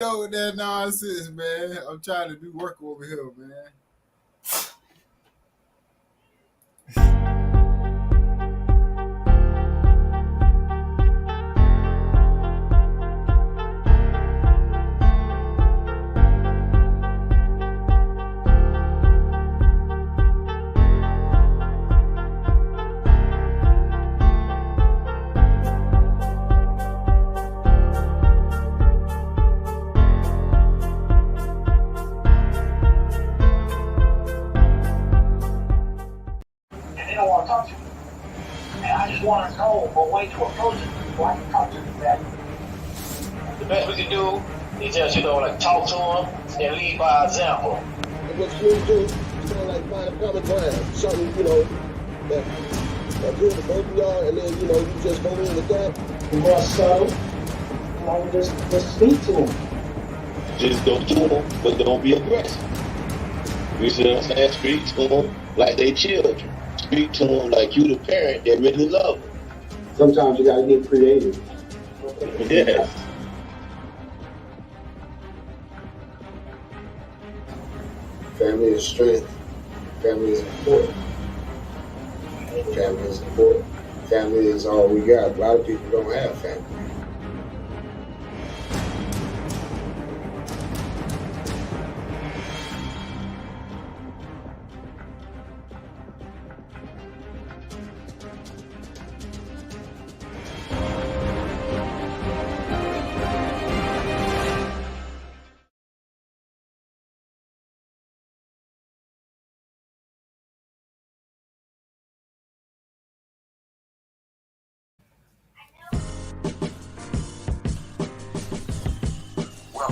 Yo, with that nonsense, man. I'm trying to do work over here, man. And they don't want to talk to me. And I just want to know a way to approach it so I can talk to them better. The best we can do is just, like talk to them and lead by example. And what you do is like find a common ground, something, that's good for both of y'all, and then, you just go in with that. The more subtle, just speak to them. Just go to them, but don't be aggressive. You see what I'm saying? Speak to them like they children. Speak to them like you the parent that really love them. Sometimes you gotta get creative. Yes. Family is strength. Family is important. Family is important. Family is all we got. A lot of people don't have family.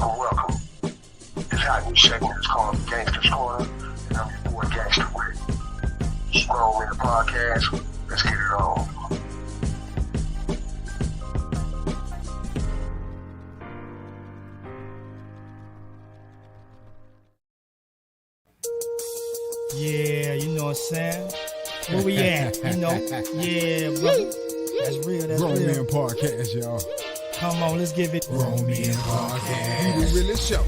Welcome. This hot new segment is called Gangster's Corner, and I'm your boy Gangster Rick. Scroll in the podcast. Let's get it on. Yeah, you know what I'm saying? Where we at? Yeah, brother. That's real. Grown real. Man Podcast, y'all. Come on, let's give it. Grown Man Podcast. We really show.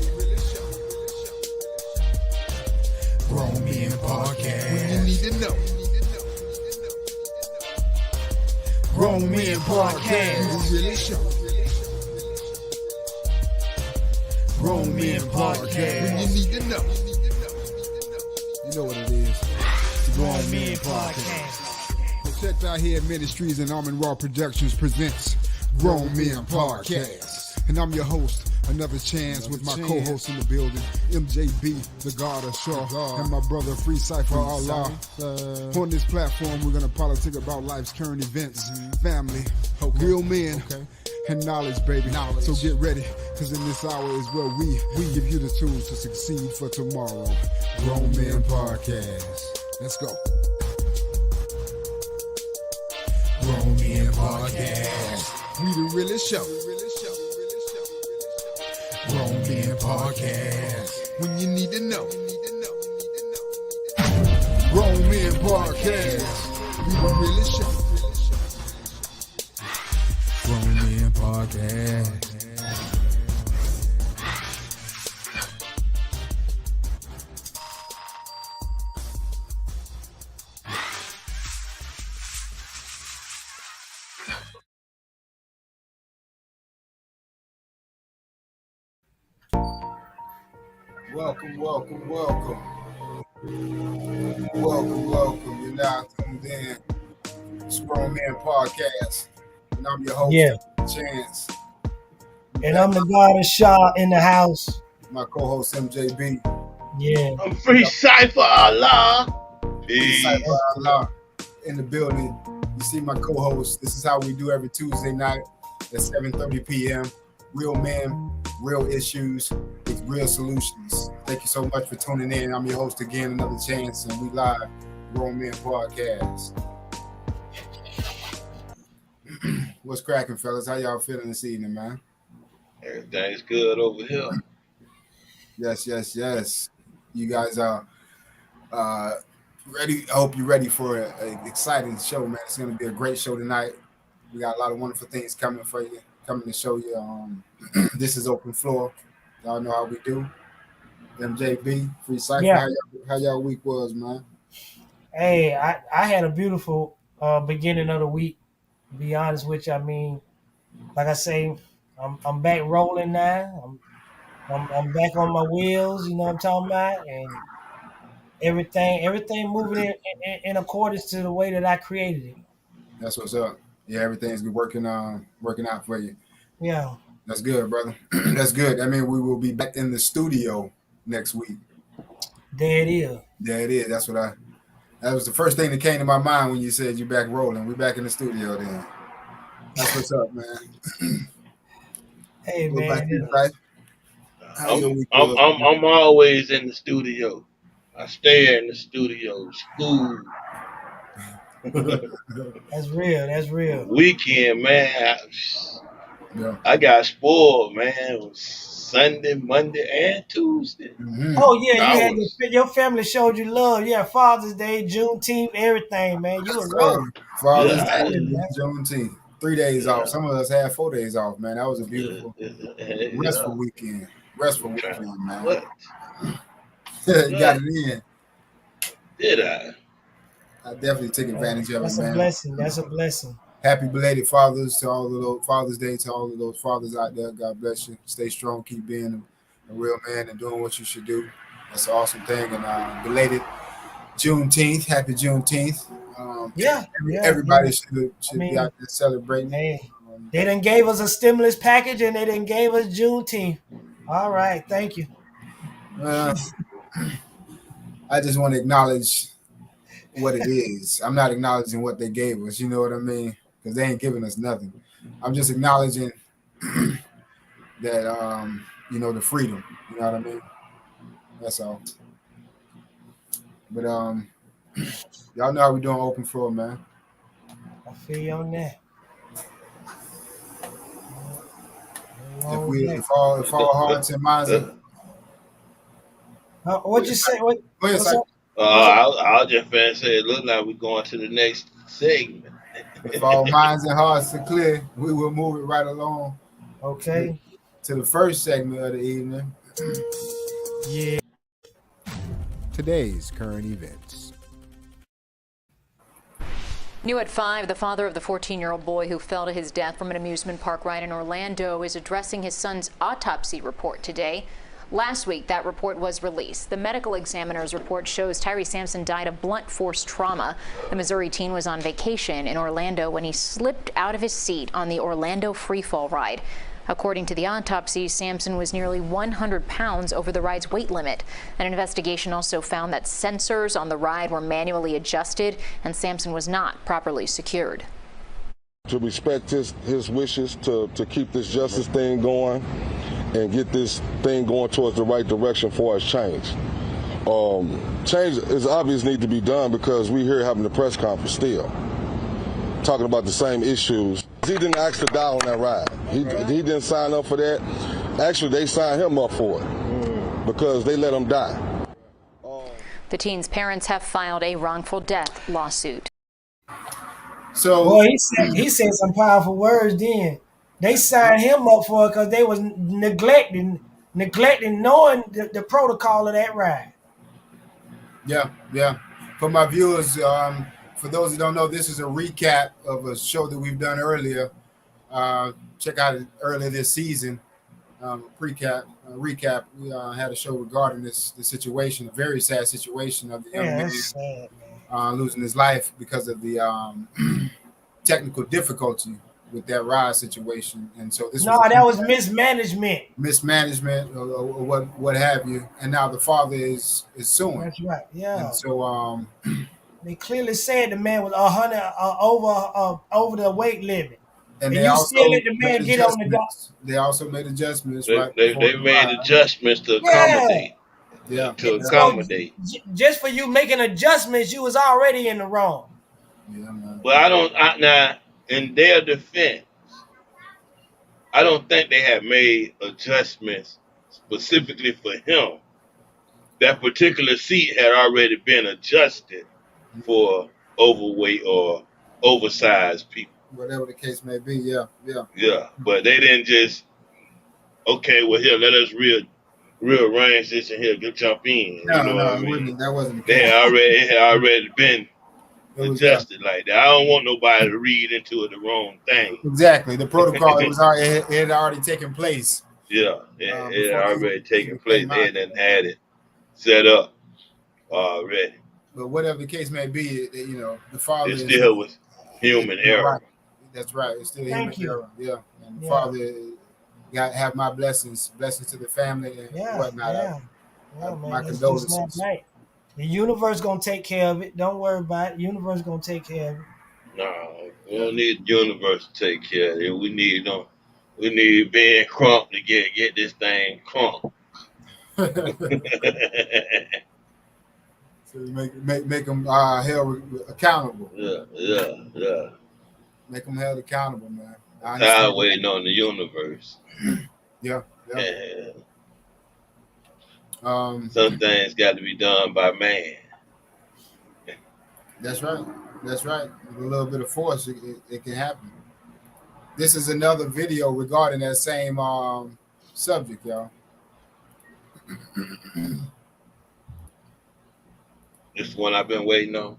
Grown Man Podcast. When you need to know. Grown Man Podcast. We really show. Grown Man Podcast. When you need to know. You know what it is. The Grown Man Podcast. Check out here Ministries and Armin Raw Productions presents Grown Men Podcast. And I'm your host, Another Chance, with my co-host in the building, MJB, the God of Shaw, and my brother Free Cypher Allah. On this platform, we're going to politic about life's current events, family, real men, and knowledge, baby. So get ready, because in this hour is where we give you the tools to succeed for tomorrow. Grown Men Podcast. Let's go. Grown Men Podcast. We the realest show. Grown Men Podcast. When you need to know. Grown Men Podcast. We the realest show. Grown Men Podcast. Welcome. You're now tuned in. It's Grown Man Podcast. And I'm your host, Chance. And I'm the God of Shaw in the house. My co-host, MJB. Yeah. I'm Free Cypher Allah. Free Cypher Allah in the building. You see my co-host. This is how we do every Tuesday night at 7:30 p.m. Real men, real issues with real solutions. Thank you so much for tuning in. I'm your host again, Another Chance, and we live Grown Men Podcast. What's cracking, fellas? How y'all feeling this evening, man? Everything's good over here. Yes. You guys are ready. I hope you're ready for an exciting show, man. It's going to be a great show tonight. We got a lot of wonderful things coming for you, coming to show you. This is Open Floor. Y'all know how we do. MJB, Free Cypher. Yeah. How y'all week was, man? Hey, I had a beautiful beginning of the week. To be honest with you, I mean, like I say, I'm back rolling now. I'm back on my wheels. You know what I'm talking about, and everything moving in accordance to the way that I created it. That's what's up. Yeah, everything's been working out for you. Yeah, That's good, brother. That's good. I mean, we will be back in the studio next week. there it is. There it is. That was the first thing that came to my mind when you said you back rolling. We back in the studio then. That's what's up, man. Hey What about man, you, Cypher? How your week I'm was? I'm I'm always in the studio. I stay in the studio. School, that's real. That's real. weekend, man. Yeah. I got spoiled, man. It was Sunday, Monday, and Tuesday. Mm-hmm. Oh yeah, you I had was your family showed you love. Yeah, Father's Day, Juneteenth, everything, man. You were ready. You Father's was Day yeah. ready, and man. Juneteenth. 3 days off. Yeah, Some of us had 4 days off, man. That was a beautiful, yeah. restful weekend. Restful I'm trying. weekend, man. What? You got What it in. did I? I definitely took advantage of it, That's a man. blessing. That's a blessing. Happy belated fathers to all of those Father's Day to all of those fathers out there. God bless you. Stay strong. Keep being a real man and doing what you should do. That's an awesome thing. And belated Juneteenth. Happy Juneteenth. Um, Yeah, yeah, yeah. everybody I should be mean, out there celebrating. hey, Um, they done gave us a stimulus package and they done gave us Juneteenth. All right, thank you. uh, I just want to acknowledge what it is. I'm not acknowledging what they gave us. You know what I mean? Because they ain't giving us nothing. I'm just acknowledging that the freedom. You know what I mean? That's all. But y'all know how we doing open floor, man. I feel you on that. Nothing If wrong with we that. if all hearts and minds are What you say? go ahead, What's up? Cypher. What's up? I'll just finish say it look like we're going to the next segment. If all minds and hearts are clear, we will move it right along Okay. to the first segment of the evening. Yeah. Today's current events. New at 5, the father of the 14-year-old boy who fell to his death from an amusement park ride in Orlando is addressing his son's autopsy report today. Last week, that report was released. The medical examiner's report shows Tyree Sampson died of blunt force trauma. The Missouri teen was on vacation in Orlando when he slipped out of his seat on the Orlando freefall ride. According to the autopsy, Sampson was nearly 100 pounds over the ride's weight limit. An investigation also found that sensors on the ride were manually adjusted and Sampson was not properly secured. To respect his wishes to keep this justice thing going and get this thing going towards the right direction for us change. Change is obvious need to be done because we're here having the press conference still, talking about the same issues. He didn't ask to die on that ride. He didn't sign up for that. Actually, they signed him up for it because they let him die. The teen's parents have filed a wrongful death lawsuit. So Boy, he said some powerful words then. They signed him up for it because they was neglecting knowing the protocol of that ride. yeah. For my viewers, for those who don't know, this is a recap of a show that we've done earlier. Check out it earlier this season. Recap. We had a show regarding this situation, a very sad situation of the young Yeah, man that's sad, man. losing his life because of the technical difficulty with that ride situation. And so this No, was that was mismanagement. mismanagement or what have you. And now the father is suing. That's right. Yeah. And so They clearly said the man was 100 over the weight limit. and And they you also still let the made man get on the dot. adjustments. They also made adjustments They, right they, before they the made ride. adjustments to Yeah. accommodate. Yeah. To Yeah. So accommodate. just for you making adjustments, you was already in the wrong. Yeah, man. Well, now, in their defense, I don't think they have made adjustments specifically for him. That particular seat had already been adjusted for overweight or oversized people. Whatever the case may be, yeah. Yeah, but they didn't just okay, well here, let us rearrange this and here, jump in. No, You know what I it mean? wasn't. That wasn't the They case. it had already been It was adjusted like that. I don't want nobody to read into it the wrong thing. exactly the protocol. It was already. It had already taken place. Yeah, it had Before already this taken place. came They out. had it set up already. But whatever the case may be, the father It is still was human error. right. That's right. It's still human Thank you. error. Yeah, and Yeah. Father, got have my blessings to the family and Yeah, whatnot. yeah, man. My It's just not condolences. right. The universe gonna take care of it. Don't worry about it. The universe gonna take care of it. No, we don't need the universe to take care of it. We need them. We need Ben Crump to get this thing crump. So make them held accountable. Yeah. Make them held accountable, man. I Tired understand. waiting on the universe. Yeah. And Um, some things got to be done by man. that's right. That's right. With a little bit of force, it can happen. This is another video regarding that same subject, y'all. This one I've been waiting on.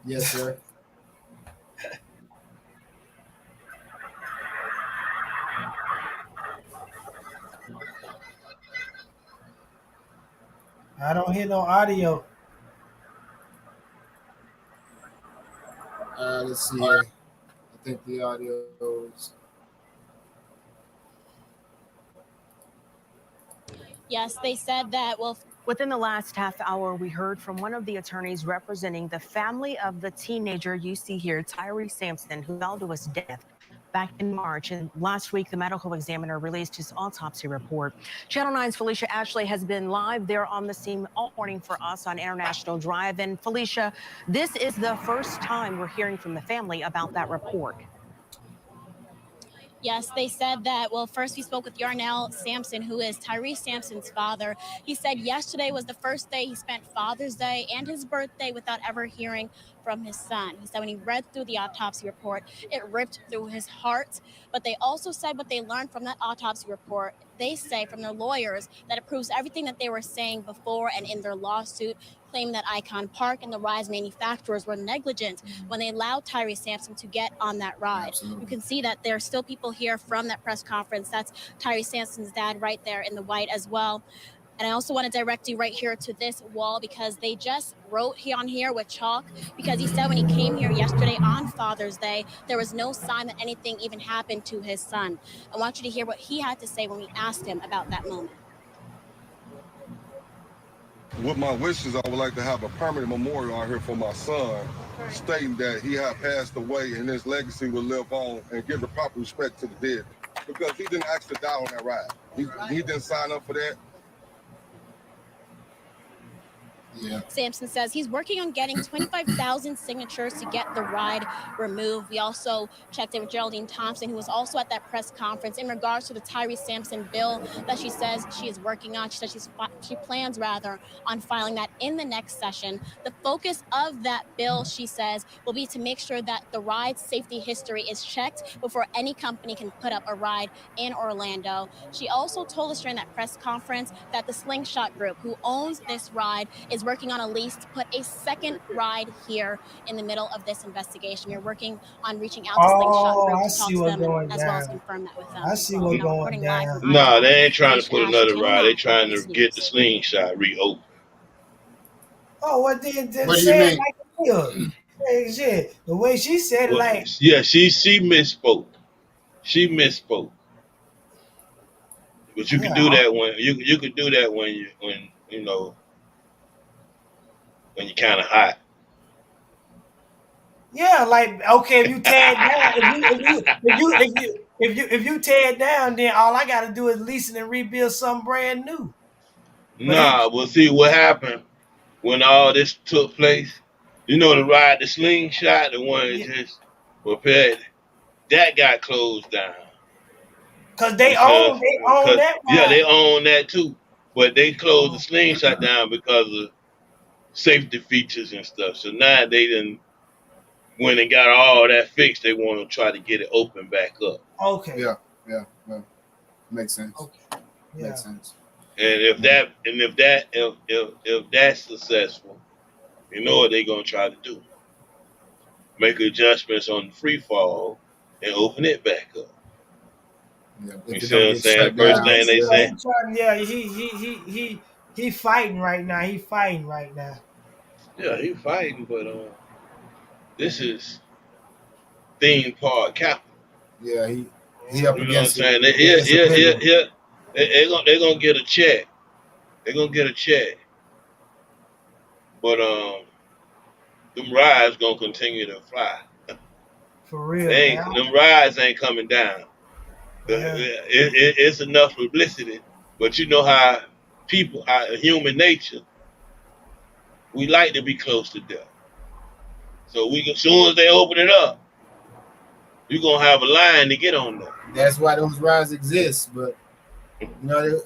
Yes, sir. I don't hear no audio. Let's see here. I think the audio is. Yes, they said that, well, within the last half hour, we heard from one of the attorneys representing the family of the teenager you see here, Tyree Sampson, who fell to his death back in March. And last week, the medical examiner released his autopsy report. Channel 9's Felicia Ashley has been live there on the scene all morning for us on International Drive. And Felicia, this is the first time we're hearing from the family about that report. Yes, they said that. Well, first we spoke with Yarnell Sampson, who is Tyree Sampson's father. He said yesterday was the first day he spent Father's Day and his birthday without ever hearing from his son. He said when he read through the autopsy report, it ripped through his heart. But they also said what they learned from that autopsy report, they say from their lawyers, that it proves everything that they were saying before and in their lawsuit, claiming that Icon Park and the ride's manufacturers were negligent when they allowed Tyree Sampson to get on that ride. Absolutely. You can see that there are still people here from that press conference. That's Tyree Sampson's dad right there in the white as well. And I also want to direct you right here to this wall because they just wrote on here with chalk because he said when he came here yesterday on Father's Day, there was no sign that anything even happened to his son. I want you to hear what he had to say when we asked him about that moment. With my wishes, I would like to have a permanent memorial out here for my son, stating that he had passed away and his legacy will live on and give the proper respect to the dead. Because he didn't actually die on that ride. He didn't sign up for that. Yeah. Sampson says he's working on getting 25,000 signatures to get the ride removed. We also checked in with Geraldine Thompson, who was also at that press conference in regards to the Tyree Sampson bill that she says she is working on. She says she plans on filing that in the next session. The focus of that bill, she says, will be to make sure that the ride's safety history is checked before any company can put up a ride in Orlando. She also told us during that press conference that the Slingshot Group, who owns this ride, is working on a lease to put a second ride here in the middle of this investigation. We're working on reaching out to Slingshot Group to talk to them as well as confirm that with them. I see what's going down. No, they ain't trying to put another ride. They trying to get the Slingshot reopened. Oh, well, then What do say you it mean? like it is. Hey, shit. The way she said it, like, Yeah, she misspoke. She misspoke. But you could do that when you could do that when you're kind of hot. yeah, like, okay, if you tear it down, if you tear it down, then all I got to do is lease it and rebuild something brand new. Nah, we'll see what happened when all this took place. You know, the ride, the Slingshot, the one that just repaired, that got closed down. Cause they own that ride. Yeah, they own that too. But they closed the Slingshot down because of safety features and stuff. So now they done went and got all that fixed. They want to try to get it open back up. Okay. Yeah. Makes sense. Okay. Yeah. Makes sense. And if that's successful, you know what they're gonna try to do? Make adjustments on the free fall and open it back up. Yeah, You if it see don't what I'm get saying? shut First down, thing they yeah. say, He fighting right now. He fighting right now. yeah, he fighting, but this is theme park capital. Yeah, he up You know what I'm against it. saying? He against a big one. They're gonna get a check. They're gonna get a check. But them rides gonna continue to fly. For real, man. Them rides ain't coming down. Yeah. It's enough publicity, but you know how people, how human nature, we like to be close to death. So as soon as they open it up, you're gonna have a line to get on there. That's why those rides exist. But you know,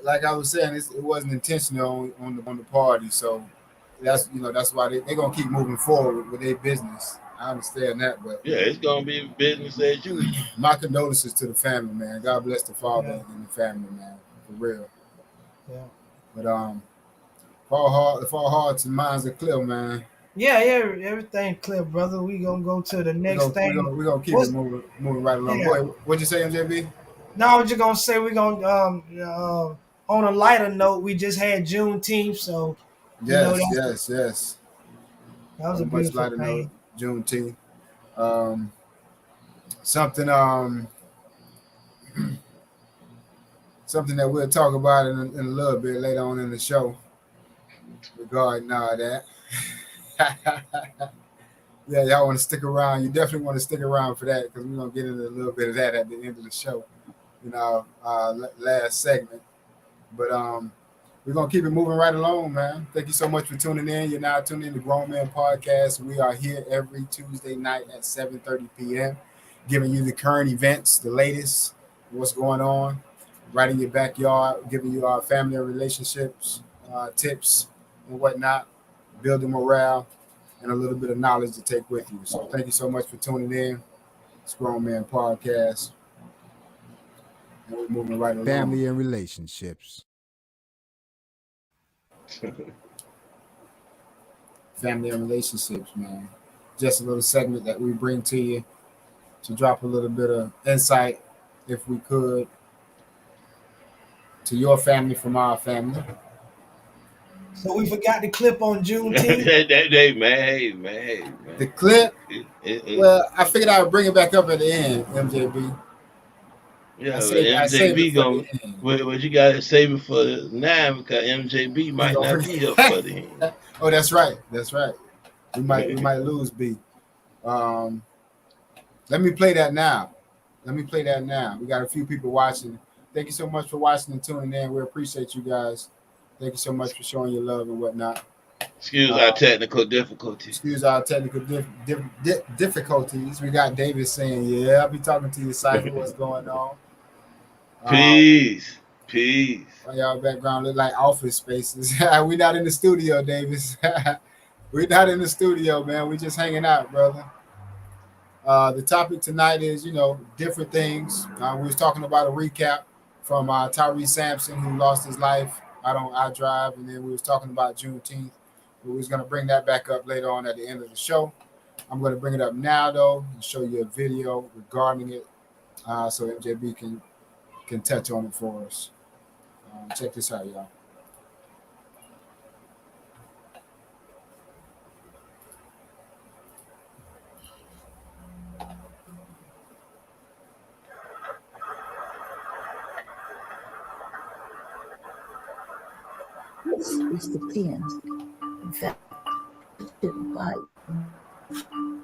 like I was saying, it wasn't intentional on the party. So that's why they're gonna keep moving forward with their business. I understand that, but Yeah, it's gonna be business as usual. my condolences to the family, man. God bless the father and the family, man, for real. Yeah. But fall hearts and minds are clear, man. Yeah, everything clear, brother. We gonna go to the next thing. We're gonna keep it moving right along. Yeah. Go ahead. What'd you say, MJB? No, I was just gonna say we're gonna on a lighter note, we just had Juneteenth, so Yes. that was a much beautiful lighter thing. note, Juneteenth. Something something that we'll talk about in a little bit later on in the show regarding all that. Yeah, y'all want to stick around. You definitely want to stick around for that because we're gonna get into a little bit of that at the end of the show, last segment. But we're gonna keep it moving right along, man. Thank you so much for tuning in. You're now tuning in to Grown Man Podcast. We are here every Tuesday night at 7:30 p.m., giving you the current events, the latest, what's going on, right in your backyard, giving you our family and relationships tips and whatnot, building morale, and a little bit of knowledge to take with you. So thank you so much for tuning in. It's Grown Man Podcast. And we're moving right along. Family and relationships. Family and relationships, man. Just a little segment that we bring to you to drop a little bit of insight, if we could, to your family from our family. So we forgot the clip on Juneteenth. Hey, man. The clip, well, I figured I would bring it back up at the end, MJB. Yeah, I saved MJB it for gonna. the end. Well, you gotta save it for now because MJB might not be here for the end. Oh, that's right. We might lose B. Let me play that now. We got a few people watching. Thank you so much for watching and tuning in. We appreciate you guys. Thank you so much for showing your love and whatnot. Excuse our technical difficulties. Difficulties. We got David saying, "Yeah, I'll be talking to you, Cypher. What's going on?" Peace. Y'all background look like office spaces. We're not in the studio, Davis. We're not in the studio, man. We just hanging out, brother. The topic tonight is, different things. We was talking about a recap from Tyree Sampson, who lost his life out on I-Drive, and then we was talking about Juneteenth. We was going to bring that back up later on at the end of the show. I'm going to bring it up now, though, and show you a video regarding it so MJB can touch on it for us. Check this out, y'all. This is the pen that by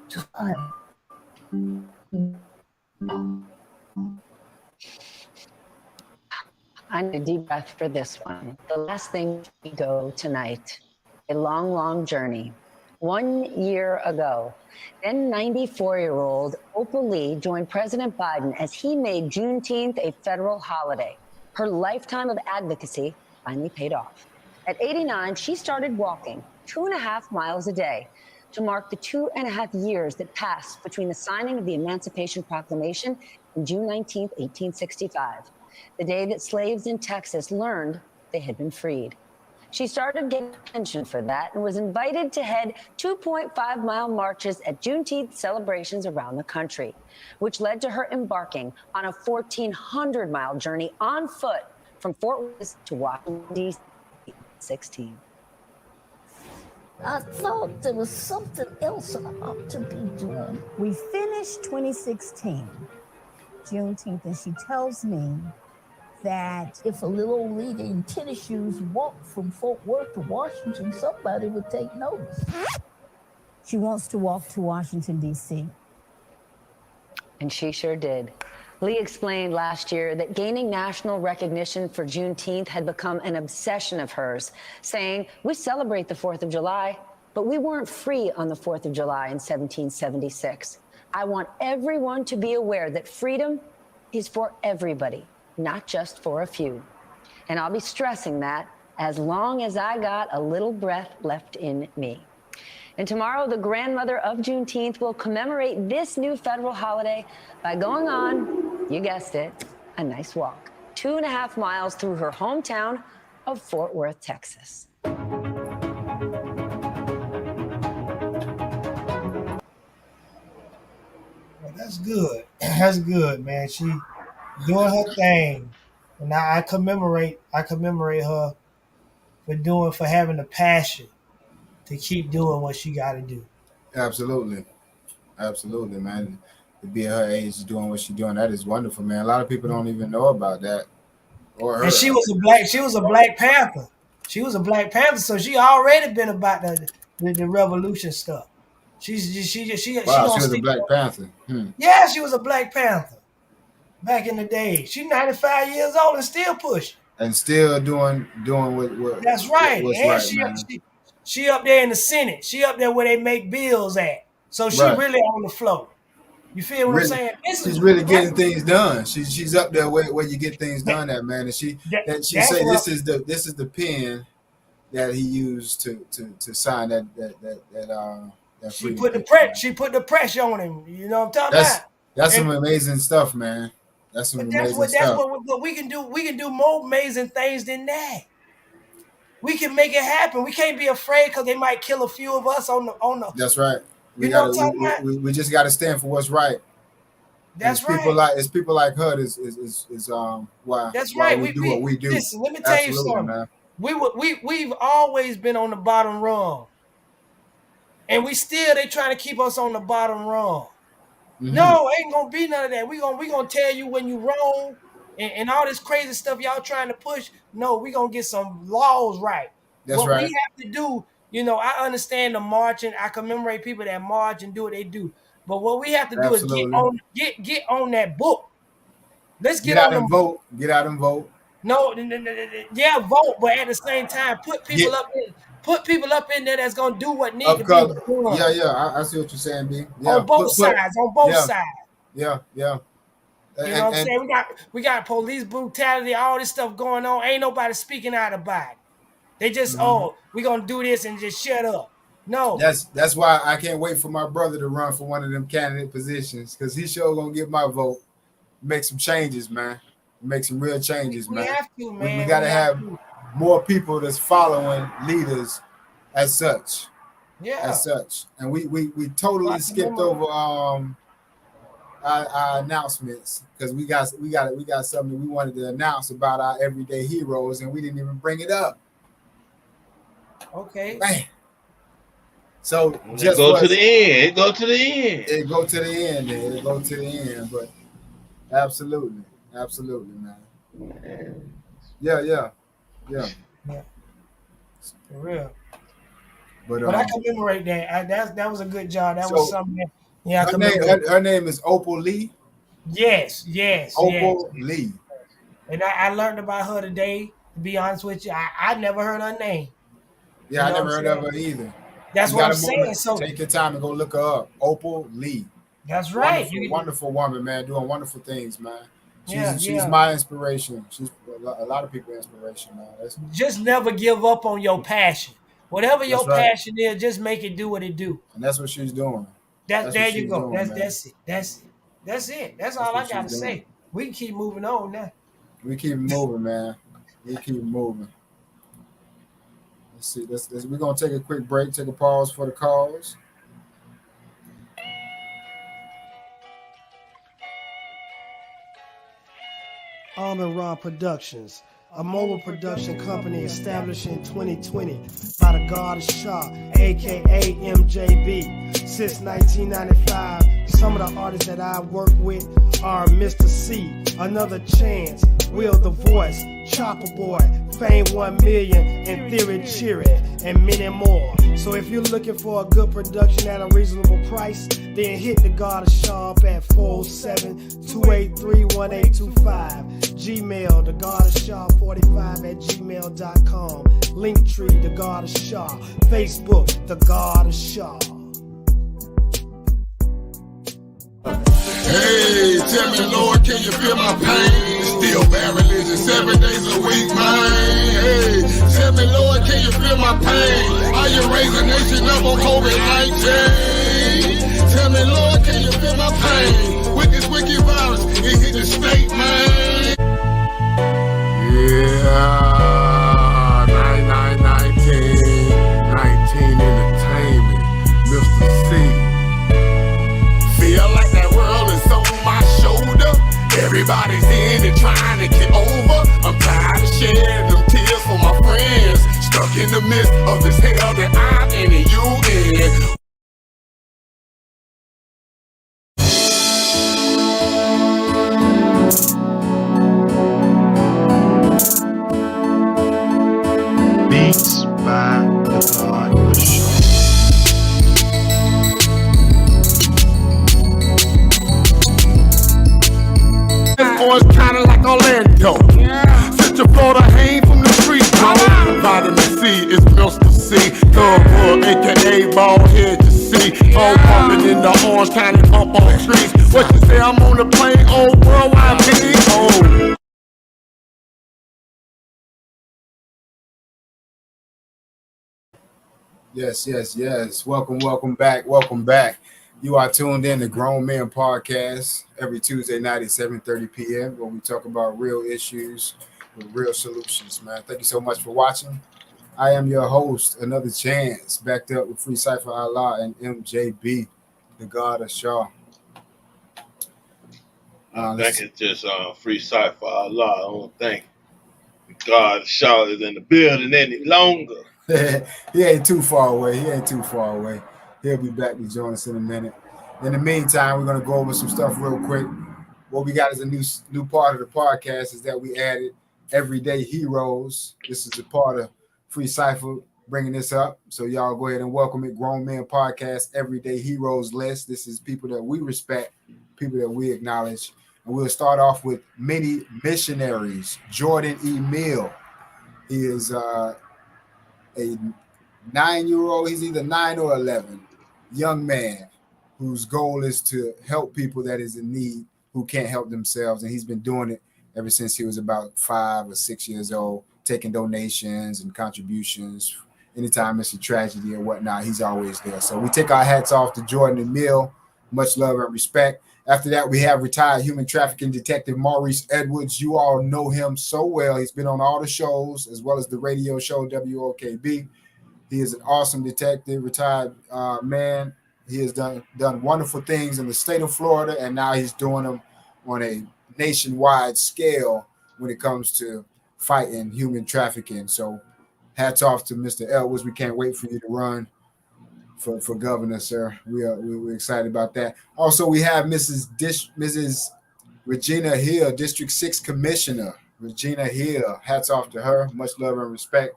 to file. I need a deep breath for this one. The last thing we go tonight, a long, long journey. 1 year ago, then 94-year-old Opal Lee joined President Biden as he made Juneteenth a federal holiday. Her lifetime of advocacy finally paid off. At 89, she started walking 2.5 miles a day to mark the 2.5 years that passed between the signing of the Emancipation Proclamation and June 19, 1865. the day that slaves in Texas learned they had been freed. She started getting attention for that and was invited to head 2.5-mile marches at Juneteenth celebrations around the country, which led to her embarking on a 1,400-mile journey on foot from Fort Worth to Washington, D.C. 16. I thought there was something else I ought to be doing. We finished 2016, Juneteenth, and she tells me that If a little old lady in tennis shoes walked from Fort Worth to Washington, somebody would take notice. she wants to walk to Washington, D.C. And she sure did. Lee explained last year that gaining national recognition for Juneteenth had become an obsession of hers, saying, "We celebrate the 4th of July, but we weren't free on the 4th of July in 1776. I want everyone to be aware that freedom is for everybody, not just for a few. And I'll be stressing that as long as I got a little breath left in me." And tomorrow, the grandmother of Juneteenth will commemorate this new federal holiday by going on, you guessed it, a nice walk, 2.5 miles through her hometown of Fort Worth, Texas. Well, that's good. That's good, man. She doing her thing, and I commemorate her for having the passion to keep doing what she got to do. Absolutely, man. To be at her age doing what she's doing, that is wonderful, man. A lot of people don't even know about that. Or her. And she was a Black Panther. She was a Black Panther, so she already been about the revolution stuff. She was a Black Panther. Yeah, she was a Black Panther back in the day. She's 95 years old and still pushing. And still doing what That's right. What's and right, she up there in the Senate. She up there where they make bills at. So she really on the floor. You feel what I'm saying? She's really getting things done. She's up there where you get things done at, man. And she say this is the pen that he used to sign that she put the pressure on him. You know what I'm talking about? That's some amazing stuff, man. That's some amazing stuff. That's what we can do. We can do more amazing things than that. We can make it happen. We can't be afraid because they might kill a few of us on the. That's right. We just got to stand for what's right. That's right. It's people like her is why. That's right. We do what we do. Listen, let me tell you something. Man. We've always been on the bottom rung, and they trying to keep us on the bottom rung. Mm-hmm. No, ain't gonna be none of that. We gonna tell you when you wrong. And all this crazy stuff y'all trying to push, no, we going to get some laws right. That's right. What we have to do, I understand the marching. I commemorate people that march and do what they do. But what we have to do is get on that book. Let's get out and vote. Get out and vote. No, yeah, vote, but at the same time, put people up in there that's going to do what needs to be done. Yeah, I see what you're saying, B. Yeah, on both sides. Yeah. You know what I'm saying? We got police brutality, all this stuff going on. Ain't nobody speaking out about it. They just, we're gonna do this and just shut up. No. That's why I can't wait for my brother to run for one of them candidate positions, because he's sure gonna get my vote. Make some changes, man. Make some real changes, man. We have to, man. We gotta have more people that's following leaders as such. Yeah. As such. And we totally skipped over our announcements, because we got something we wanted to announce about our everyday heroes, and we didn't even bring it up. Okay. Man. So just go to the end. Go to the end. It go to the end. But absolutely, man. Yeah. For real. But I commemorate that. That was a good job. That was something that. Yeah, her name is Opal Lee. Yes. Opal Lee. And I learned about her today. To be honest with you, I never heard her name. Yeah, I never heard of her either. That's what I'm saying. So take your time and go look her up. Opal Lee. That's right. Wonderful woman, man, doing wonderful things, man. She's my inspiration. She's a lot of people's inspiration, man. Just never give up on your passion. Whatever your passion is, just make it do what it do. And that's what she's doing. There you go. That's it. That's it. That's all I got to say. We can keep moving on now. We keep moving, man. We keep moving. Let's see. We're gonna take a quick break, take a pause for the calls. Raw Productions, a mobile production company established in 2020 by the God of Shaw, aka MJB. Since 1995, some of the artists that I work with are Mr. C, Another Chance, Will the Voice, Chopper Boy, Fame 1 Million, and Theory Cheery, and many more. So if you're looking for a good production at a reasonable price, then hit the God of Shaw up at 407-283-1825. Gmail, the God of Shaw 45 at gmail.com. Linktree, the God of Shaw. Facebook, the God of Shaw. Hey, tell me, Lord, can you feel my pain? Still bad religion 7 days a week, man. Hey, tell me, Lord, can you feel my pain? Are you raising nation up on COVID-19? Tell me, Lord, can you feel my pain? With this wicked virus, it hit the state, man. Yeah, 19 Entertainment, Mr. C. Feel like that world is on my shoulder. Everybody's in it trying to get over. I'm tired of shedding them tears for my friends. Stuck in the midst of this hell that I'm in and you in. Beats by the God of Shaw. Orange kinda like Orlando. Central Florida, hang from the street, bro. Vitamin C is Mr. C. Thugwood, aka bald head to see. All pumping in the Orange County pump on streets. What you say? I'm on the plane, old worldwide big. Oh. Yes. Welcome back. You are tuned in to Grown Men Podcast every Tuesday night at 7:30 p.m. where we talk about real issues with real solutions, man. Thank you so much for watching. I am your host, Another Chance, backed up with Free Cypher Allah and MJB, the God of Shaw. I think it's just Free Cypher Allah. I don't think God Shaw is in the building any longer. He ain't too far away. He'll be back to join us in a minute. In the meantime, we're going to go over some stuff real quick. What we got as a new part of the podcast is that we added Everyday Heroes. This is a part of Free Cypher bringing this up. So y'all go ahead and welcome it. Grown Men Podcast, Everyday Heroes list. This is people that we respect, people that we acknowledge. And we'll start off with many missionaries. Jordan E. Mill. He is a 9-year-old, he's either 9 or 11, young man whose goal is to help people that is in need who can't help themselves. And he's been doing it ever since he was about 5 or 6 years old, taking donations and contributions. Anytime it's a tragedy or whatnot, he's always there. So we take our hats off to Jordan and Mill. Much love and respect. After that, we have retired human trafficking detective Maurice Edwards. You all know him so well. He's been on all the shows as well as the radio show WOKB. He is an awesome detective, retired man. He has done wonderful things in the state of Florida, and now he's doing them on a nationwide scale when it comes to fighting human trafficking. So hats off to Mr. Edwards. We can't wait for you to run for governor, sir. We're excited about that. Also, we have Mrs. Regina Hill, District 6 Commissioner. Regina Hill, hats off to her. Much love and respect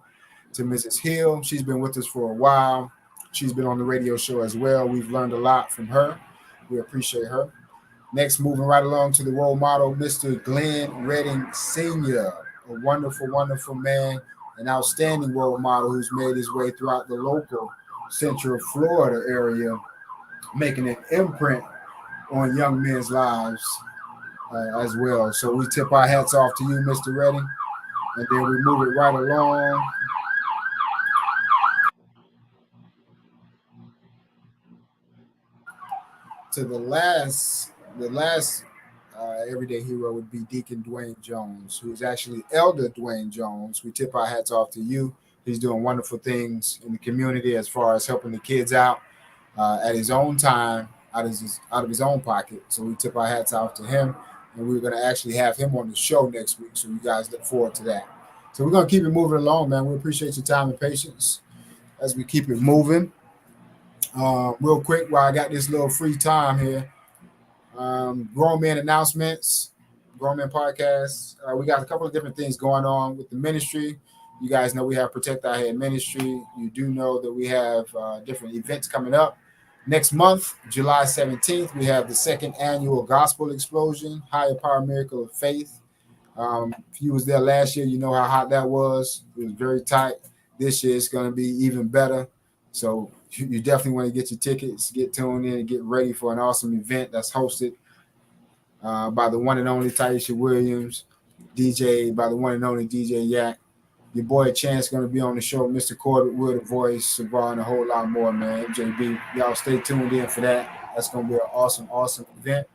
to Mrs. Hill. She's been with us for a while. She's been on the radio show as well. We've learned a lot from her. We appreciate her. Next, moving right along to the role model, Mr. Glenn Redding Sr., a wonderful, wonderful man, an outstanding role model who's made his way throughout the local Central Florida area, making an imprint on young men's lives as well. So we tip our hats off to you, Mr. Redding, and then we move it right along to the last everyday hero would be Deacon Dwayne Jones, who is actually Elder Dwayne Jones. We tip our hats off to you. He's doing wonderful things in the community as far as helping the kids out at his own time, out of his own pocket. So we tip our hats off to him, and we're going to actually have him on the show next week. So you guys look forward to that. So we're going to keep it moving along, man. We appreciate your time and patience as we keep it moving. Real quick, while I got this little free time here, Grown Men announcements, Grown Men podcast. We got a couple of different things going on with the ministry. You guys know we have Protect Our Head Ministry. You do know that we have different events coming up. Next month, July 17th, we have the 2nd annual Gospel Explosion, Higher Power Miracle of Faith. If you was there last year, you know how hot that was. It was very tight. This year it's going to be even better. So you definitely want to get your tickets, get tuned in, and get ready for an awesome event that's hosted by the one and only Taisha Williams, DJ by the one and only DJ Yak. Your boy Chance going to be on the show, Mr. Corbett, Will the Voice, Savon, and a whole lot more, man. MJB, y'all stay tuned in for that. That's going to be an awesome, awesome event.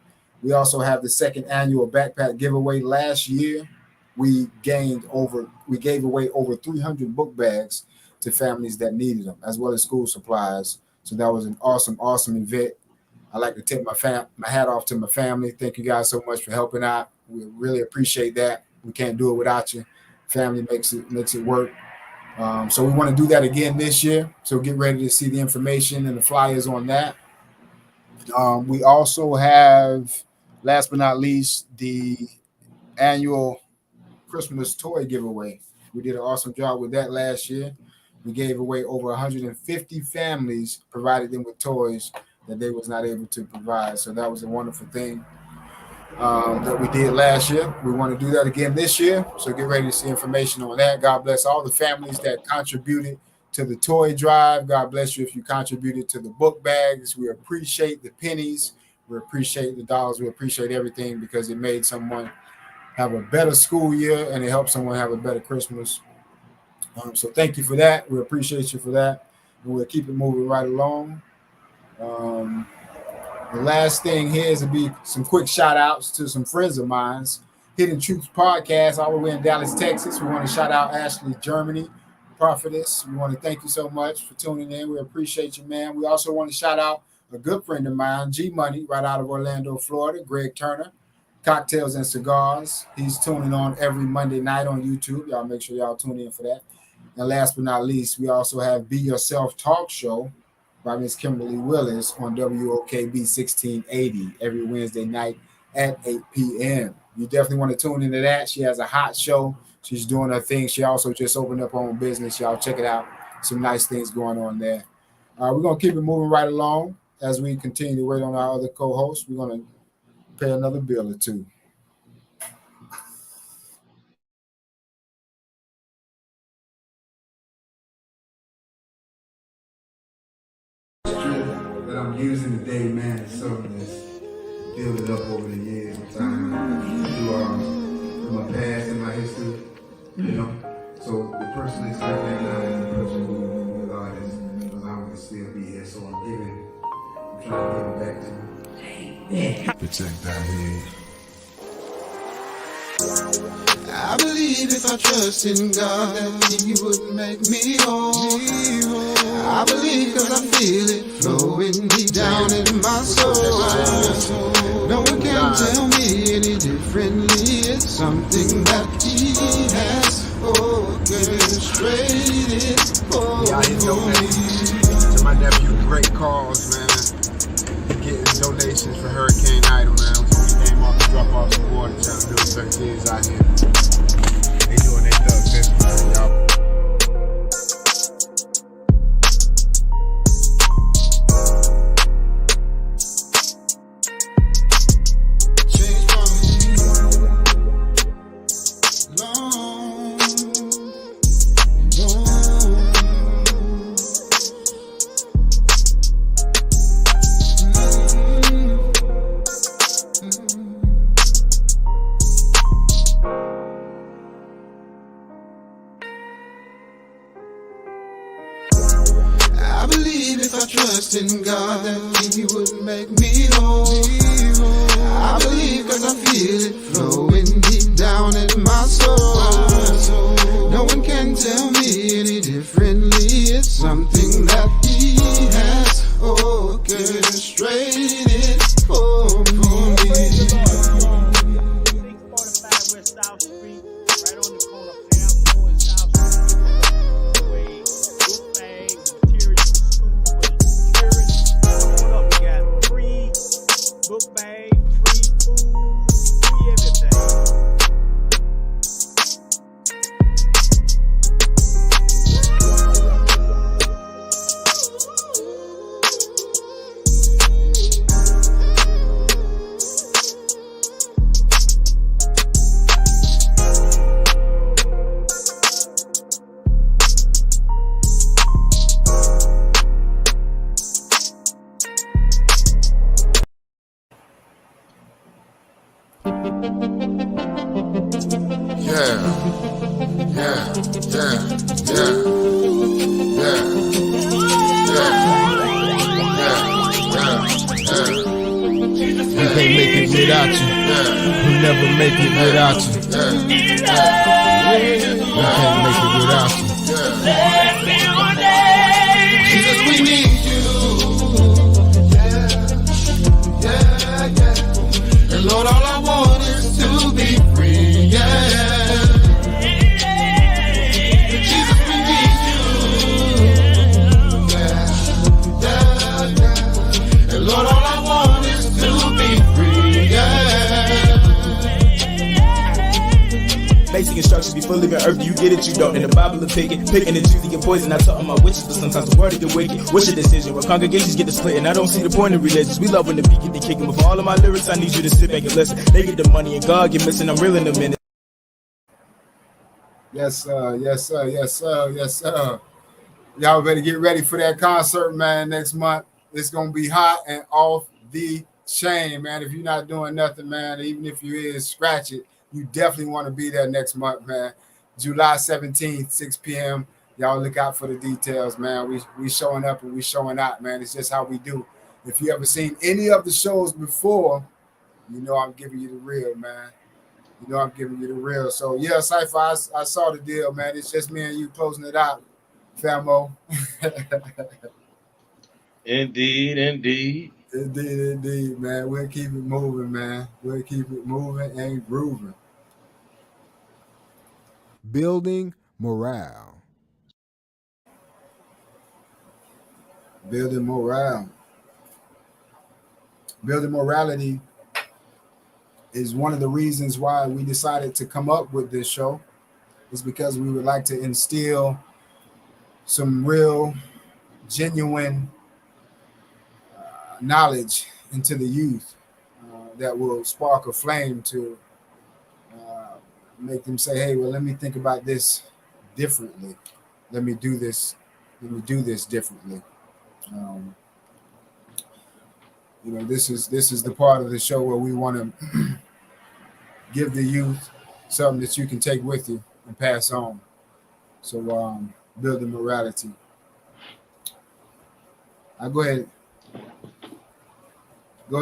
We also have the 2nd annual backpack giveaway. Last year, we gave away over 300 book bags to families that needed them, as well as school supplies. So that was an awesome, awesome event. I like to tip my hat off to my family. Thank you guys so much for helping out. We really appreciate that. We can't do it without you. Family makes it work. So we want to do that again this year. So get ready to see the information and the flyers on that. We also have, last but not least, the annual Christmas toy giveaway. We did an awesome job with that last year. We gave away over 150 families, provided them with toys that they was not able to provide. So that was a wonderful thing that we did last year. We want to do that again this year. So get ready to see information on that. God bless all the families that contributed to the toy drive. God bless you if you contributed to the book bags. We appreciate the pennies. We appreciate the dollars. We appreciate everything because it made someone have a better school year and it helped someone have a better Christmas. So thank you for that. We appreciate you for that. And we'll keep it moving right along. The last thing here is to be some quick shout outs to some friends of mine's. Hidden Truths Podcast, all the way in Dallas, Texas. We want to shout out Ashley Germany, Prophetess. We want to thank you so much for tuning in. We appreciate you, man. We also want to shout out a good friend of mine, G Money, right out of Orlando, Florida, Greg Turner, Cocktails and Cigars. He's tuning on every Monday night on YouTube. Y'all make sure y'all tune in for that. And last but not least, we also have Be Yourself Talk Show by Miss Kimberly Willis on WOKB 1680 every Wednesday night at 8 p.m. You definitely want to tune into that. She has a hot show. She's doing her thing. She also just opened up her own business. Y'all check it out. Some nice things going on there. We're going to keep it moving right along as we continue to wait on our other co-hosts. We're going to pay another bill or two. That I'm using today, man, is something that's built up over the years of time through my past and my history, you know. So the person that's right now is the person who God has allowed me to still be here. So I'm trying to give it back to him. Protect that head. I believe if I trust in God that He would make me whole. I believe cause I feel it flowing deep down in my soul. No one can tell me any differently. It's something that He has orchestrated for me. To my nephew, great cause, man. Getting donations for Hurricane Idol, man. So we came off to drop off some water, trying to build certain kids out here. They doing their thug best, man, y'all. In God that He would make me whole. I believe cause I feel it flowing deep down in my soul. No one can tell me any differently. It's something that he has orchestrated for me. Basic instructions before leaving earth, you get it, you don't. In the Bible of picking and choosing your poison. I taught my witches, but sometimes the word get wicked. What's your decision? Where congregations get the split, and I don't see the point in religions. We love when the beat get the kicking. With all of my lyrics, I need you to sit back and listen. They get the money and God get missing. I'm real in a minute. Yes, sir. Yes, sir. Yes, sir. Yes, sir. Y'all better get ready for that concert, man, next month. It's going to be hot and off the chain, man. If you're not doing nothing, man, even if you is, scratch it. You definitely want to be there next month, man. July 17th, 6 p.m. Y'all look out for the details, man. We showing up and we showing out, man. It's just how we do. If you ever seen any of the shows before, you know I'm giving you the real, man. You know I'm giving you the real. So, yeah, Cypher, I saw the deal, man. It's just me and you closing it out, famo. Indeed. Indeed, man. We'll keep it moving, man. We'll keep it moving and grooving. Building morale. Building morale. Building morality is one of the reasons why we decided to come up with this show. Is because we would like to instill some real, genuine knowledge into the youth that will spark a flame to make them say, hey, well, let me think about this differently. Let me do this differently. This is the part of the show where we want to give the youth something that you can take with you and pass on. So building morality. Go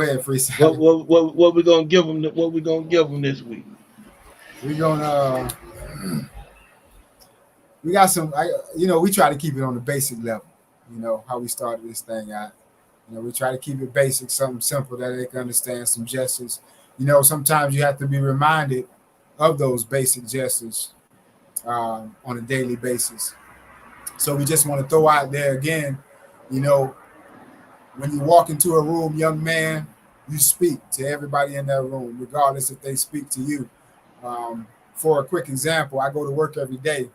ahead, freestyle. What we gonna give them? What we gonna give them this week? We gonna we got some. We try to keep it on the basic level. You know how we started this thing out. We try to keep it basic, something simple that they can understand. Some gestures. Sometimes you have to be reminded of those basic gestures on a daily basis. So we just want to throw out there again. When you walk into a room, young man, you speak to everybody in that room, regardless if they speak to you. For a quick example, I go to work every day,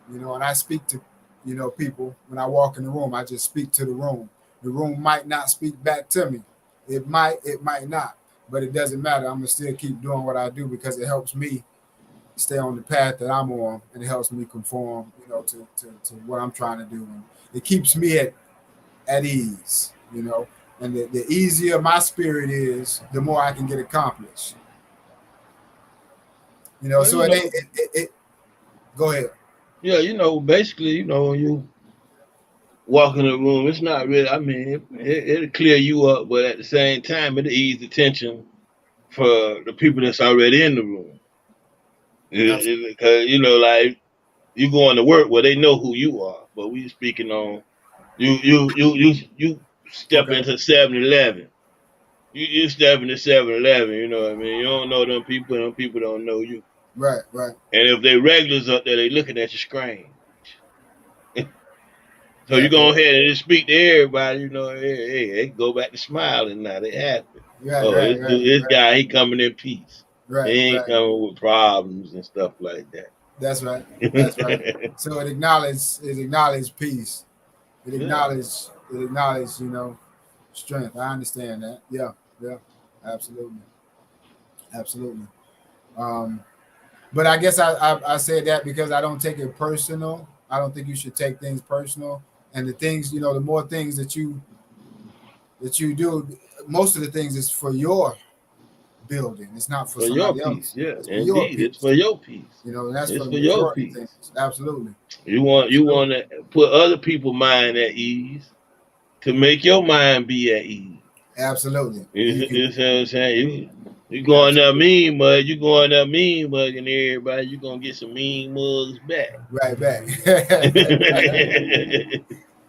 and I speak to, people. When I walk in the room, I just speak to the room. The room might not speak back to me. It might not, but it doesn't matter. I'm gonna still keep doing what I do because it helps me stay on the path that I'm on, and it helps me conform, to what I'm trying to do. And it keeps me at ease, and the easier my spirit is, the more I can get accomplished. So it go ahead. Yeah, basically, when you walk in the room, it's not really, it'll clear you up, but at the same time, it'll ease the tension for the people that's already in the room. Because like you going to work where they know who you are, but we speaking on you step into 7-Eleven. You step into 7-Eleven, you know what I mean? You don't know them people don't know you. Right, right. And if they regulars up there, they looking at your screen. So you go ahead and just speak to everybody, hey, they go back to smiling now. They happy. Right, This guy, he coming in peace. Right, He ain't coming with problems and stuff like that. That's right. That's right. So it acknowledged peace. It acknowledged, strength. I understand that. Yeah, absolutely. Absolutely. But I guess I said that because I don't take it personal. I don't think you should take things personal. And the things, the more things that you do, most of the things is for your building. It's not for somebody else. Yeah, it's for indeed. your peace. It's for your peace. And that's it's for for your majority peace. Things. Absolutely. You want to put other people's mind at ease to make your mind be at ease. Absolutely. You see what I'm saying? You going there mean mug, you going there mean mugging everybody, you gonna get some mean mugs back. Right back.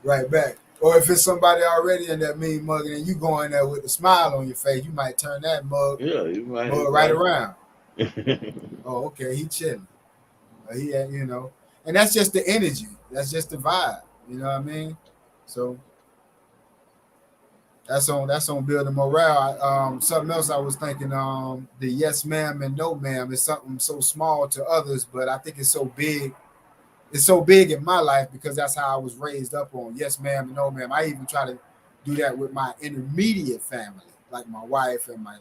Right back. Or if it's somebody already in that mean mugging and you go in there with a smile on your face, you might turn that mug right around. Oh, okay, he chilling. He, and that's just the energy. That's just the vibe. You know what I mean? So that's on building morale. Something else I was thinking. The yes ma'am and no ma'am is something so small to others, but I think it's so big. It's so big in my life because that's how I was raised up on. Yes ma'am and no ma'am. I even try to do that with my intermediate family, like my wife and my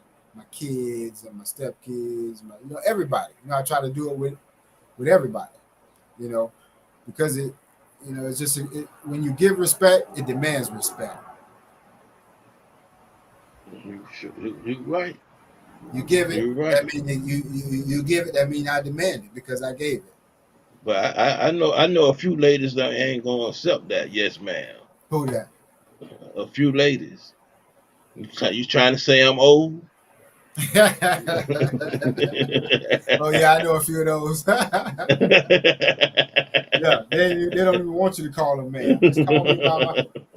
kids and my stepkids, everybody. I try to do it with everybody. Because it's just when you give respect, it demands respect. You're right. You give it. You're right. That mean you give it. That mean I demand it because I gave it. But I know a few ladies that ain't gonna accept that. Yes, ma'am. Who that? A few ladies. You trying to say I'm old? Oh yeah, I know a few of those. Yeah, they don't even want you to call them ma'am.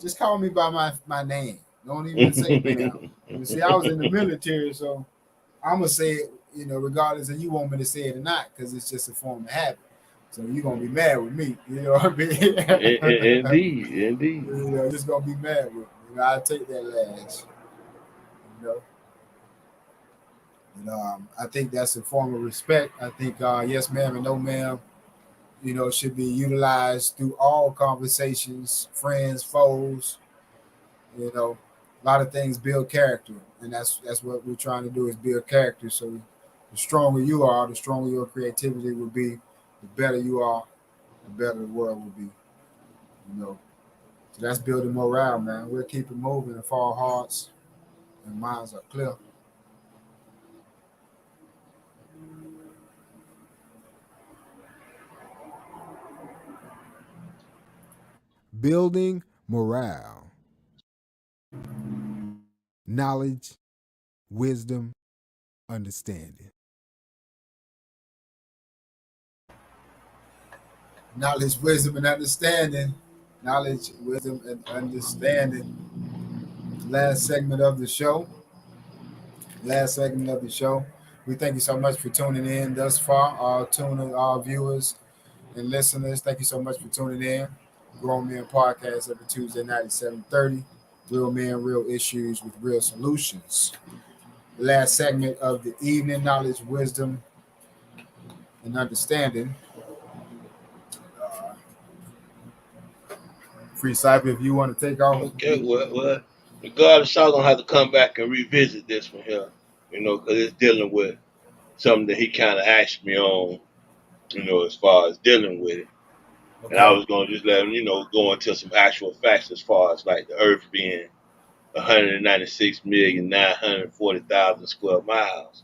Just call me by my name. Don't even say ma'am. You see, I was in the military, so I'm gonna say it, regardless if you want me to say it or not, because it's just a form of habit. So you're gonna be mad with me, you know what I mean? Indeed. You're just gonna be mad with me. I take that lash. I think that's a form of respect. I think yes ma'am and no ma'am, should be utilized through all conversations, friends, foes. A lot of things build character, and that's what we're trying to do is build character. So the stronger you are, the stronger your creativity will be. The better you are, the better the world will be. So that's building morale, man. We'll keep it moving if our hearts and minds are clear. Building morale. Knowledge, wisdom, understanding. Knowledge, wisdom, and understanding. Knowledge, wisdom, and understanding. Last segment of the show. We thank you so much for tuning in thus far. Our viewers and listeners, thank you so much for tuning in. Grown Men Podcast every Tuesday night at 7:30. Real men, real issues with real solutions. The last segment of the evening, knowledge, wisdom, and understanding. Free Cypher, if you want to take off. Okay, well, regardless, I'm gonna have to come back and revisit this one here, because it's dealing with something that he kind of asked me on, as far as dealing with it. Okay. And I was gonna just let him, go into some actual facts as far as like the Earth being 196,940,000 square miles,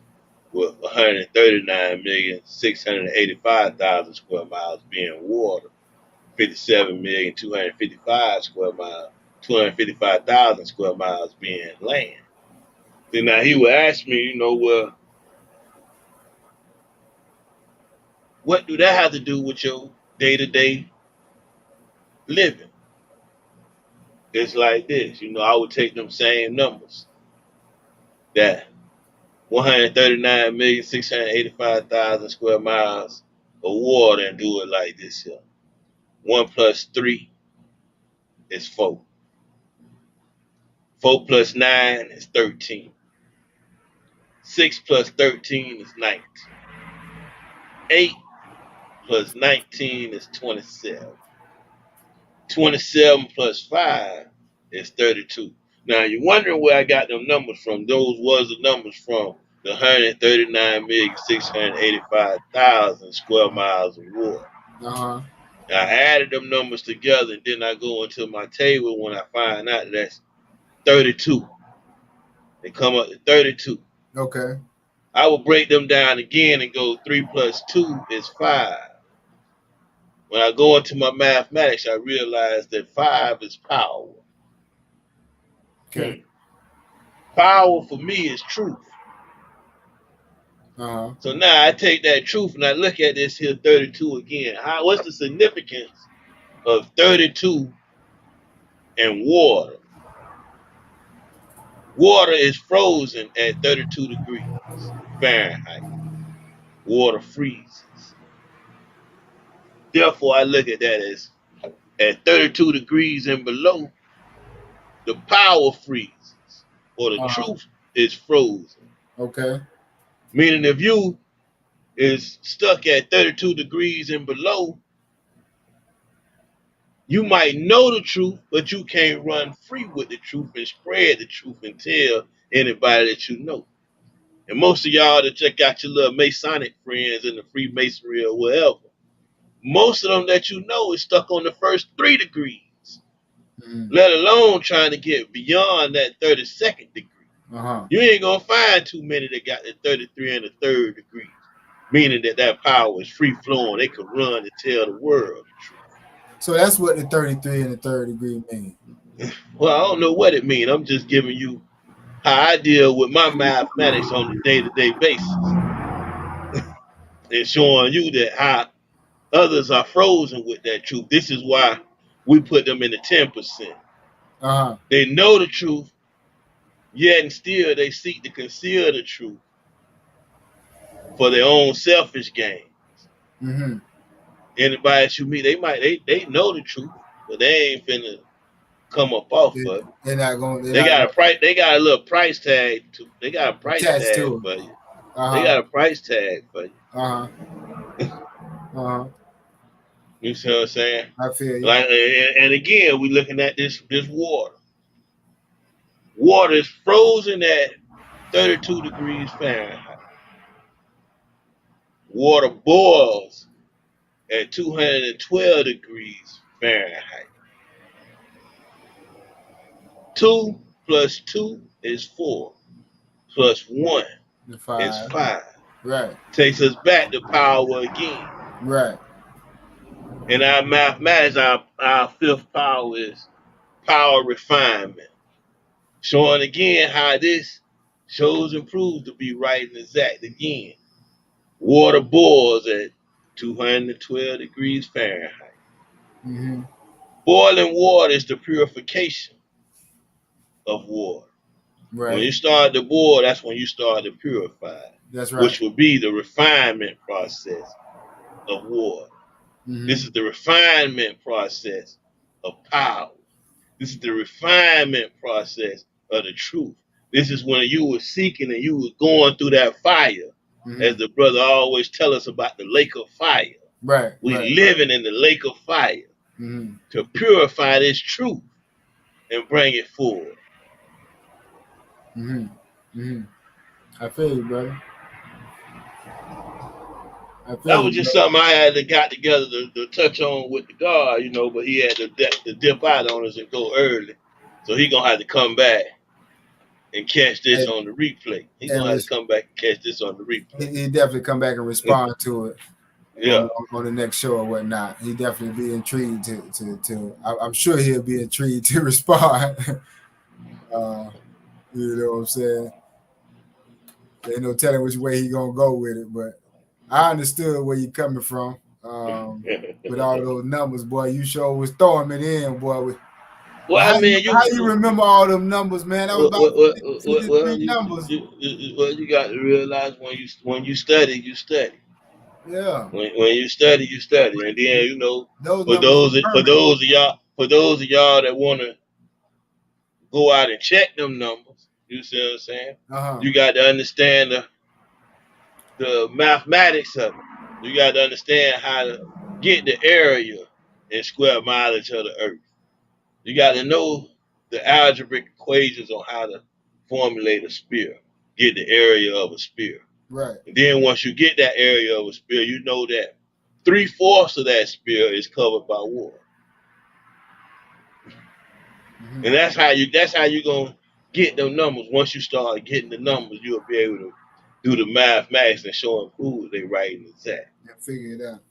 with 139,685,000 square miles being water. 57,255,000 square miles being land. Then now he would ask me, you know, well, what do that have to do with your day-to-day living? It's like this, you know, I would take them same numbers, that 139,685,000 square miles of water, and do it like this here. 1 plus 3 is 4. 4 plus 9 is 13. 6 plus 13 is 19. 8 plus 19 is 27. 27 plus 5 is 32. Now you're wondering where I got them numbers from. Those was the numbers from the 139,685,000 square miles of water. Uh-huh. I added them numbers together, and then I go into my table when I find out that's 32. They come up to 32. Okay. I will break them down again and go 3 plus 2 is 5. When I go into my mathematics, I realize that 5 is power. Okay. Power for me is truth. Uh-huh. So now I take that truth and I look at this here 32 again. What's the significance of 32 and water? Water is frozen at 32 degrees Fahrenheit. Water freezes. Therefore, I look at that as at 32 degrees and below, the power freezes, or the truth is frozen. Okay. Meaning if you is stuck at 32 degrees and below, you might know the truth, but you can't run free with the truth and spread the truth and tell anybody that you know. And most of y'all that check out your little Masonic friends in the Freemasonry or wherever, most of them that you know is stuck on the first 3 degrees, let alone trying to get beyond that 32nd degree. Uh-huh. You ain't gonna find too many that got the 33 and the 3rd degree, meaning that power is free flowing. They could run and tell the world the truth. So that's what the 33 and the 3rd degree mean. Well, I don't know what it means. I'm just giving you how I deal with my mathematics on a day-to-day basis. And showing you that how others are frozen with that truth. This is why we put them in the 10%. Uh-huh. They know the truth, yet and still they seek to conceal the truth for their own selfish gains. Mm-hmm. Anybody that you meet, they know the truth, but they ain't finna come up off of it. They're not going. They got a little price tag to. They got a price tag to for you. Uh-huh. They got a price tag for you. Uh-huh. Uh-huh. You see what I'm saying? I feel you. Like, and again, we looking at this water. Water is frozen at 32 degrees Fahrenheit. Water boils at 212 degrees Fahrenheit. 2 plus 2 is 4. Plus 1 is 5. Right. Takes us back to power again. Right. In our mathematics, our 5th power is power refinement. Showing again how this shows and proves to be right and exact again. Water boils at 212 degrees Fahrenheit. Mm-hmm. Boiling water is the purification of water. Right. When you start to boil, that's when you start to purify. That's right. Which would be the refinement process of water. Mm-hmm. This is the refinement process of power. This is the refinement process of the truth. This is when you were seeking and you were going through that fire. Mm-hmm. As the brother always tell us about the lake of fire. Right. We living in the lake of fire to purify this truth and bring it forward. Mm-hmm. Mm-hmm. I feel you, brother. That was just something I had to got together to touch on with the guard, you know, but he had to dip out on us and go early. So he gonna have to come back and catch this on the replay. He's gonna have to come back and catch this on the replay. He definitely come back and respond to it. Yeah. On the next show or whatnot. He definitely be intrigued to I'm sure he'll be intrigued to respond. You know what I'm saying? Ain't no telling which way he gonna go with it, but I understood where you coming from. With all those numbers, boy, you sure was throwing it in, boy. Well, how I mean, you remember all them numbers, man? That was about 53 numbers. You got to realize when you study, you study. Yeah. When you study, you study, and then you know those for those of y'all that want to go out and check them numbers, you see what I'm saying? You got to understand the mathematics of it. You got to understand how to get the area in square mileage of the earth. You got to know the algebraic equations on how to formulate a sphere, get the area of a sphere. Right. And then once you get that area of a sphere, you know that 3/4 of that sphere is covered by water. And that's how you gonna get them numbers. Once you start getting the numbers, you'll be able to do the mathematics and show and prove they right and exact. Yeah, figure it out.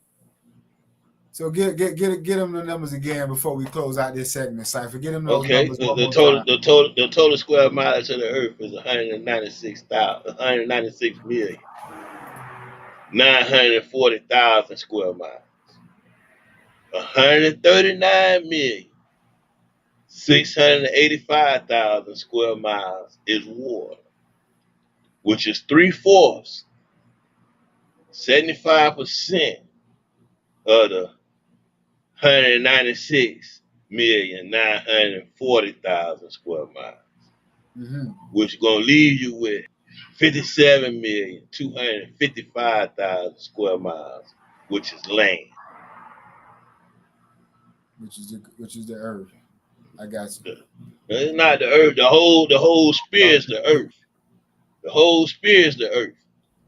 So get them the numbers again before we close out this segment, Cypher. Get them those numbers. The total square mileage of the earth is 196,940,000 square miles. 139,685,000 square miles is water, which is 3/4, 75% of the 196,940,000 square miles, which is gonna leave you with 57,255,000 square miles, which is land. Which is the earth. I got you. It's not the earth. The whole sphere is the earth. The whole sphere is the earth,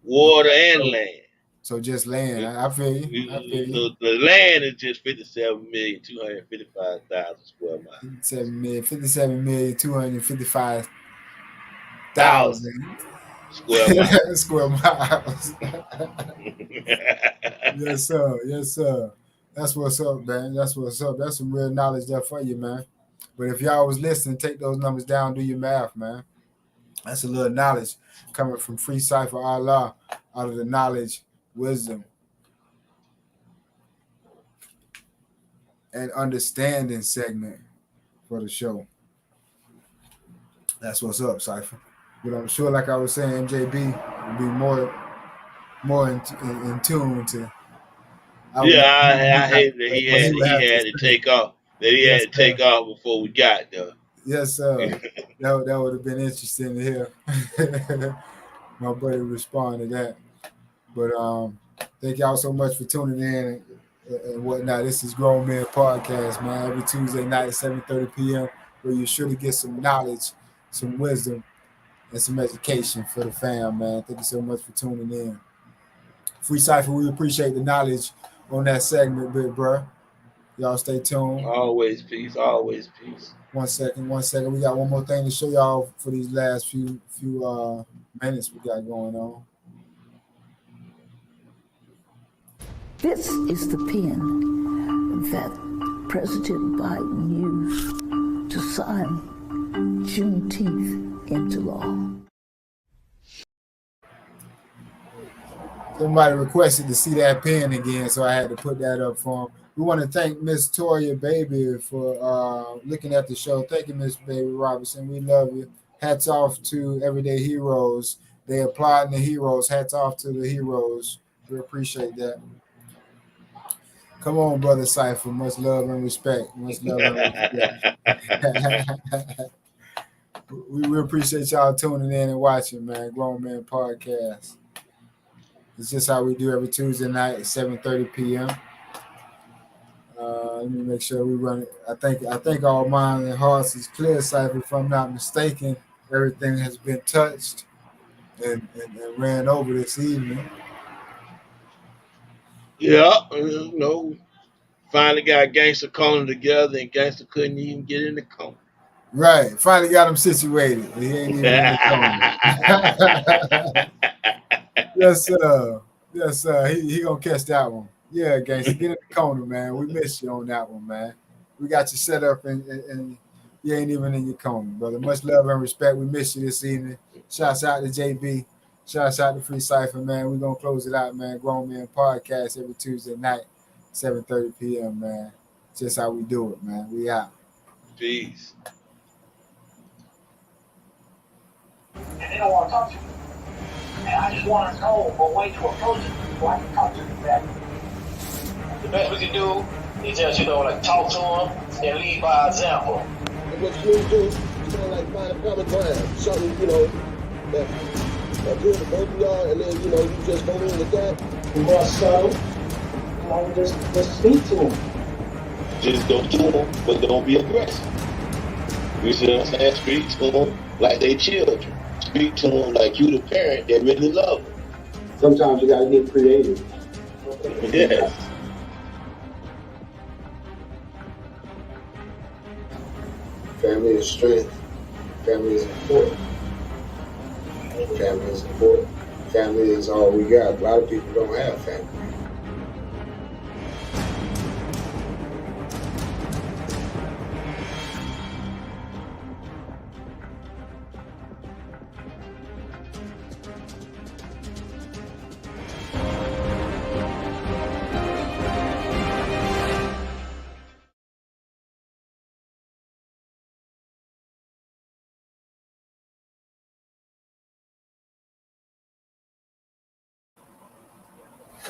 water and land. So just land. I feel you. So the land is just 57,255,000 square miles. 57,255,000 square miles. Square miles. Yes, sir. Yes, sir. That's what's up, man. That's what's up. That's some real knowledge there for you, man. But if y'all was listening, take those numbers down, do your math, man. That's a little knowledge coming from Free Cypher Allah out of the knowledge, wisdom, and understanding segment for the show. That's what's up, Cypher. But I'm sure, like I was saying, MJB will be more in tune to. I hate that he had to take off. That he had to take off before we got there. Yes, sir. that would have been interesting to hear my buddy respond to that. But thank y'all so much for tuning in and whatnot. This is Grown Men Podcast, man. Every Tuesday night at 7:30 p.m. where you surely get some knowledge, some wisdom, and some education for the fam, man. Thank you so much for tuning in. Free Cypher, we appreciate the knowledge on that segment, big bro. Y'all stay tuned. Always peace. Always peace. 1 second. We got one more thing to show y'all for these last few minutes we got going on. This is the pen that President Biden used to sign Juneteenth into law. Somebody requested to see that pen again, so I had to put that up for him. We want to thank Miss Toya Baby for looking at the show. Thank you, Miss Baby Robinson. We love you. Hats off to Everyday Heroes. They applaud the heroes. Hats off to the heroes. We appreciate that. Come on, Brother Cypher. Much love and respect. Much love and respect. We appreciate y'all tuning in and watching, man. Grown Man Podcast. It's just how we do every Tuesday night at 7:30 p.m. Let me make sure we run it. I think all minds and hearts is clear, Cypher. If I'm not mistaken, everything has been touched and ran over this evening. Yeah, finally got Gangster calling together, and Gangster couldn't even get in the cone. Right, finally got him situated. He ain't even in the cone. Yes, sir. Yes, sir. He gonna catch that one. Yeah, Gangster, get in the corner, man. We missed you on that one, man. We got you set up, and you ain't even in your corner, brother. Much love and respect. We missed you this evening. Shouts out to JB Shout out to Free Cypher, man. We're gonna close it out, man. Grown Man Podcast every Tuesday night, 7:30 p.m., man. Just how we do it, man. We out. Peace. And they don't want to talk to me. And I just want to know a way to approach it so I can talk to them better. The best we can do is just, like talk to them and lead by example. And what you need to do is like find a common ground, something, that's good for both of y'all, and then, you just go in with that. The more subtle, just speak to them. Just go to them, but don't be aggressive. You see what I'm saying? Speak to them like they children. Speak to them like you the parent that really love them. Sometimes you gotta get creative. Yes. Family is strength. Family is important. Family is important. Family is all we got. A lot of people don't have family.